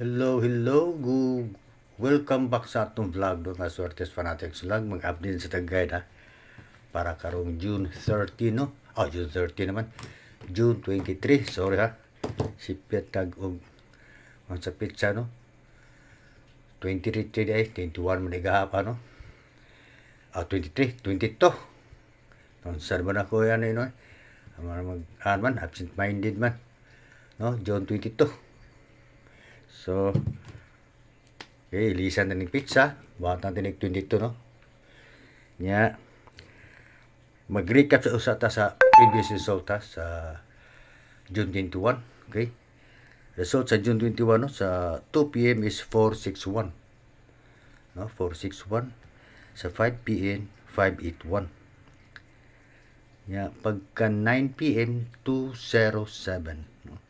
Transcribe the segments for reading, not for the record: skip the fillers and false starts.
Hello. Welcome back sa atong vlog do nga Swertes Fanatics Vlog. Mag-update sa tag-guide ha. Para karong June 30 no. June 30 naman. June 23, sorry ha. Sipyat tag og sa pizza no. 23 day, 21 man igahapa no. 23, 22. Saan man ako yan no. Mag absent minded man. No, June 22. So, okay, ilisan na ng pizza. Buhat natin ng 22, no? Nya, mag-recap sa usata sa previous result sa June 21. Okay? Result sa June 21, no? Sa 2 p.m. is 461. No? 461. Sa 5 p.m. 581. Nya, pagka 9 p.m. 207. No?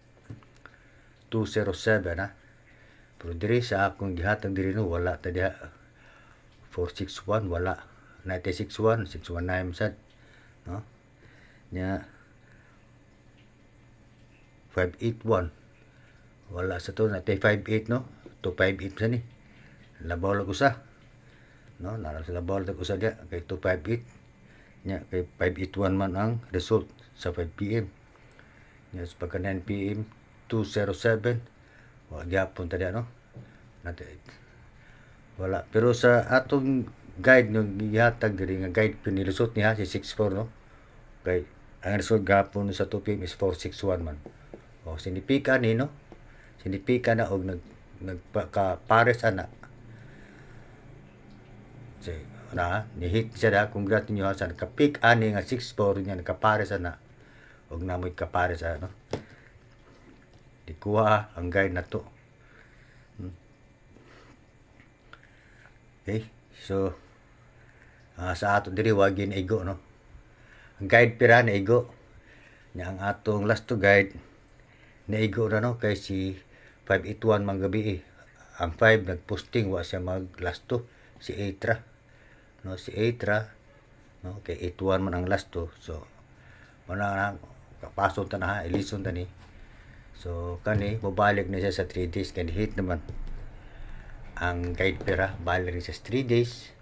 207, ha? Pero diri sa akong gihatag diri no wala ta diha 461 wala 961 619 sad no nya 581 wala sa to na 58 no 258 sa ni labaw lag usa no nara sa labaw lag usa dia kay 258 nya kay 581 man ang result sa 5 pm nya sa pagka 9 pm 207 wala gyapon ta diha no wala pero sa atong guide no gihatag diri nga guide pinilusot niya si 64 no kay ang result gapon sa 2 pm is 461 man sinipika ni no sinipika na og nagpares ana ni hit siya da congrats ninyo sa nagka-pick ani nga 64 niya nagkapares ana og namoy kapares no kuha ang guide na to. Okay, so sa ato diri wagi na igo no. Ang guide pira na igo. Nya ang atong last to guide na igo na no kay si 581 man gabi Ang 5 nagposting wa siya mag last to si Atra. No si Atra no kay 81 man ang last to. So mana kapasok ta na ilison ta ni. So, kani, mabalik na siya sa 3 days. Kani hit naman ang guide pera. Balik rin siya sa 3 days.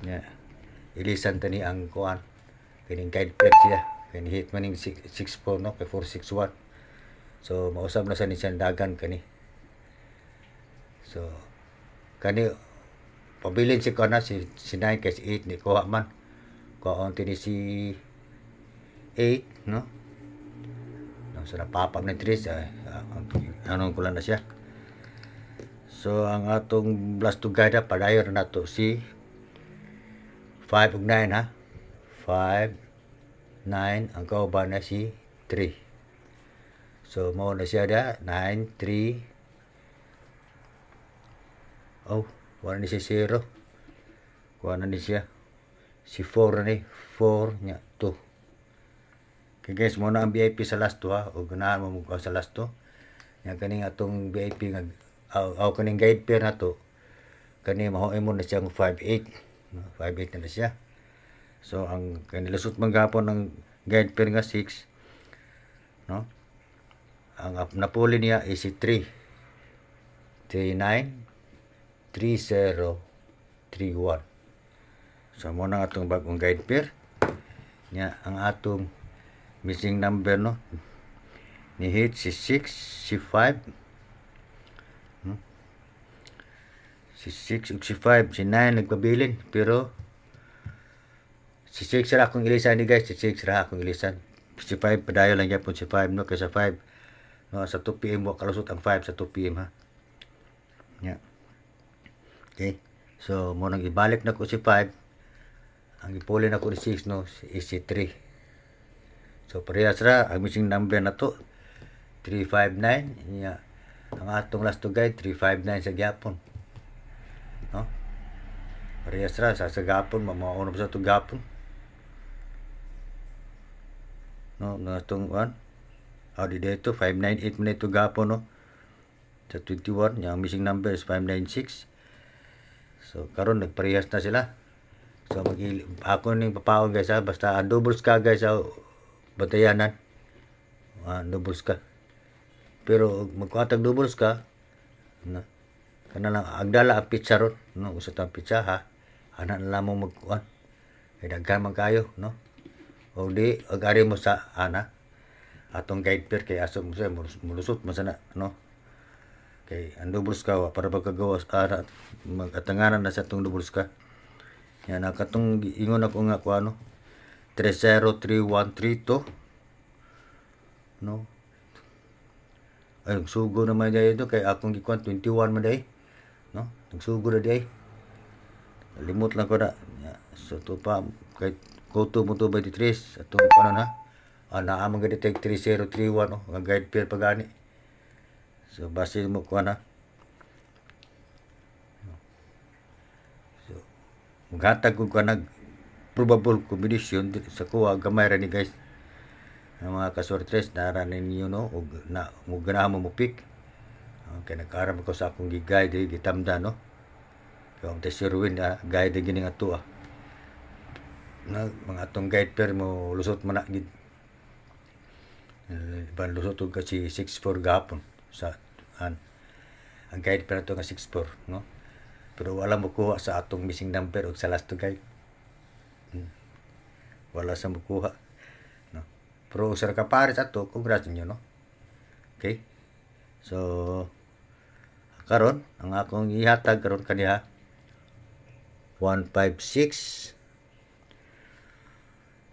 Yeah. Ilisan ta ni ang kuan. Kani guide pera siya. Kani hit man yung 6-4, no? Kay 4-6-1. So, mausap na sa ni siyang dagan kani. So, kani, pabilin si kuan na, si 9 kay si 8 ni kuha man. Kuha on tini si 8, no? So napapag na 3 anong kulang na siya. So ang atong blast to guide padayon na to si 5 ug 9 ha. 5 9 ang kauban na si 3. So mao na siya da 9 3. Wala ni si 0. Kuha na ni siya. Si 4 ni 4 nya 2. Okay guys, muna ang VIP sa last 2 ha. O ganahan mo mo sa last 2. Yan kaning atong VIP nga kaning guide pair na to. Kani mahoy mo na siyang 58. No? 58 na siya. So ang kanilusot man gapon ng guide pair nga 6. No? Ang napuli niya is si 3. 39 30 31. So muna atong bagong guide pair. Nya ang atong missing number no ni hit si 6 si 5 si 6 ug si 5 si 9 nagpabilin pero si 6 ra akong ilisan ni guys si 6 ra akong ilisan si 5 padayon lang gyapon si 5 no kay sa 5 no sa 2 pm wa kalusot ang 5 sa 2 pm ha nya okay so mo nang ibalik na ko si 5 ang ipuli na ko ni 6 no is si 3. So parehas ra ang missing number na to 359 nya ang atong last to guide 359 sa gyapon no parehas ra sa gapon mamauna sa to gapon no natong one di dito 598 man ito gapon no sa 21 nya ang missing number is 596 so karon nagparehas na sila so ako ning papaon guys ha basta doubles ka guys batayanan doubles ka Pero magkuhatag doubles ka, no? Kana lang agdala ang pizza ron, no? Usa tang pizza ha. Ana na lamang magkuhan. Kay daghan man kayo, no? O di agari mo sa ana atong guide pair kay aso mo siya mulusot man sana, no? Kay ang doubles ka para pagkagawas ara magatanganan na sa tong doubles ka. Yan ang katong ingon ako nga ko ano 303132, no? Ay sugo naman dai ito kay akong gikuan 21 man dai, no? Nagsugo na dai. Limot lang ko na. So to pa kay Koto mo to 23 atong kanon ha. Ana amang gid tag 3031 no, ang guide pair pagani. So base mo ko na. So maghatag ko kanag probable combination sa kuha gamay ra ni guys. Ang mga kasortres nara ninyo no og na mo ganahan mo pick. Okay, nagkaram ko sa akong gi-guide gitamda no. Kaya ang tesirwin guide gini nga tuwa. Na mga atong guide pair mo lusot man na gid. Ban lusot og kasi 64 gapon sa ang guide pair to nga 64 no. Pero wala mo kuha sa atong missing number og sa last to guide. Wala sa mo kuha no. Pero sa kapares ato congrats ninyo no. Okay? So karon ang akong ihatag karon kaniha 156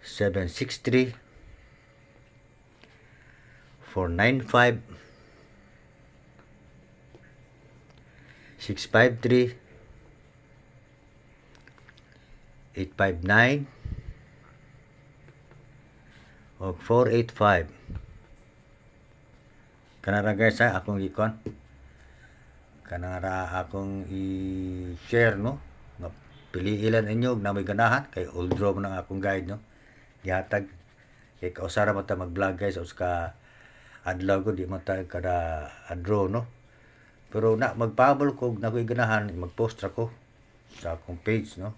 763 495 653 859 o 485. Kanara guys ha, akong ikon. Kanara akong i-share no. Pili ilan inyo na may ganahan kay old draw man ang akong guide no. Gihatag kay kausara man ta mag-vlog guys os ka adlaw ko di man ta kada draw no. Pero na magpabol ko na ko'y ganahan mag-post ra ko sa akong page no.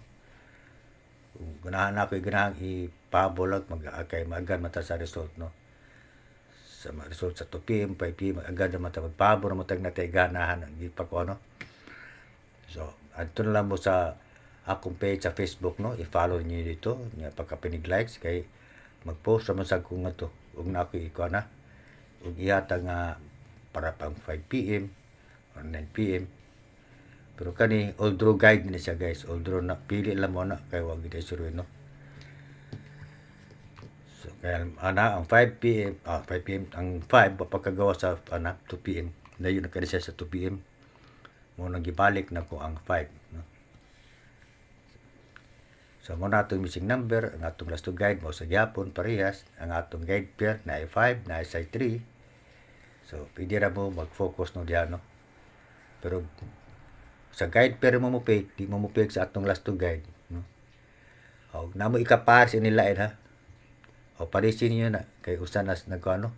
Kung ganahan na ko'y ganahan i-pabol kay maagan mata sa result no. Sa result sa 2 PM, 5 PM agad na mata magpabol na matag natay ganahan ang gipa ko no. So adto na lang mo sa akong page sa Facebook no, i-follow niyo dito, nya pagkapinig likes kay mag-post ra man sad ko nga to ug na ako iko na ug ihatag nga para pang 5 PM or 9 PM. Pero kani old draw guide ni siya guys, old draw na pili lang mo na kay wag gid sure no. So kaya ana ang 5 PM, 5 PM ang 5 pagkagawa sa 2 PM. Dayon na kani siya sa 2 PM. Mo nang gibalik na ko ang 5 no. So mo na atong missing number, ang atong last to guide mo sa gyapon parehas, ang atong guide pair na 5, na 3. So pwede ra mo mag-focus no diyan no. Pero sa guide pair mo pick, di mo pick sa atong last to guide no. O namo ikapares nila ha. O parisin niyo na kay usa na nagkuano.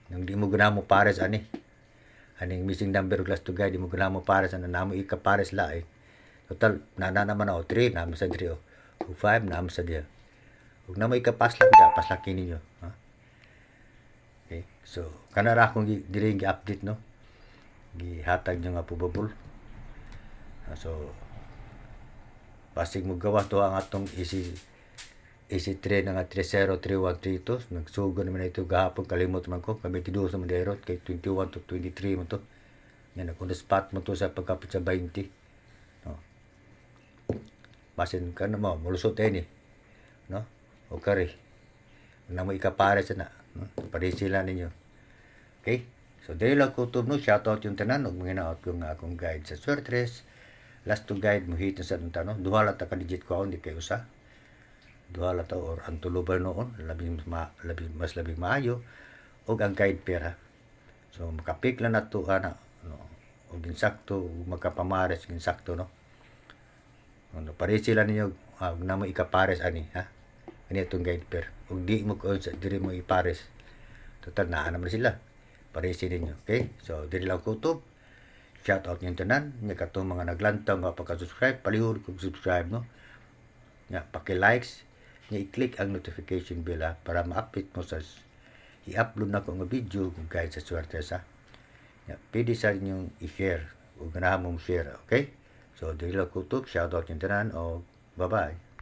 Nang di mo gana mo pares ani. Aning missing number ug last to guide di mo gana mo pares ana namo ikapares lain. Total nana naman o 3 naman sa 3 o 5 naman sa dia. Ug na mo ikapaslak dia paslaki ninyo ha. Okay, so kanara akong diri gi-update no. Gihatag nyo nga probable. So basig mo gawa to ang atong easy 3 nga 303132 nagsugo naman ito gahapon kalimot man ko kami tiduos naman derot kay 21 to 23 man to. Yan ako na spot mo to sa pagkapit sa 20. Basin ka na mo, mulusot ni no? O kari. Na mo ikapare sa na, no? Parisi lang ninyo. Okay? So, dahil lang kutob no, shoutout yung tanan, og mga naot yung akong guide sa Swertres. Last to guide mo hit sa tanong. Duha lang ta ka-digit ko, hindi kayo usa. Duha lang ta, or ang tulubay noon, mas labing maayo, og ang guide pera. So, makapik lang na to, no? O ginsakto, magkapamares, ginsakto, no? Ano pare sila ninyo na mo ikapares ani ha. Ani itong guide pair. Ug di mo ko sa diri mo ipares. Total na naman sila. Pare sila ninyo. Okay? So diri lang kutob. Shout out niyo tanan, nya katong mga naglantaw nga pagka-subscribe, palihog kog subscribe no. Nya paki-likes, nya i-click ang notification bell ha, para ma-update mo sa i-upload na ko nga video kung kahit sa swerte sa. Pwede sa inyong i-share o ganahan mong share, okay? So, dili lang kutok, shoutout yung tanan o bye-bye.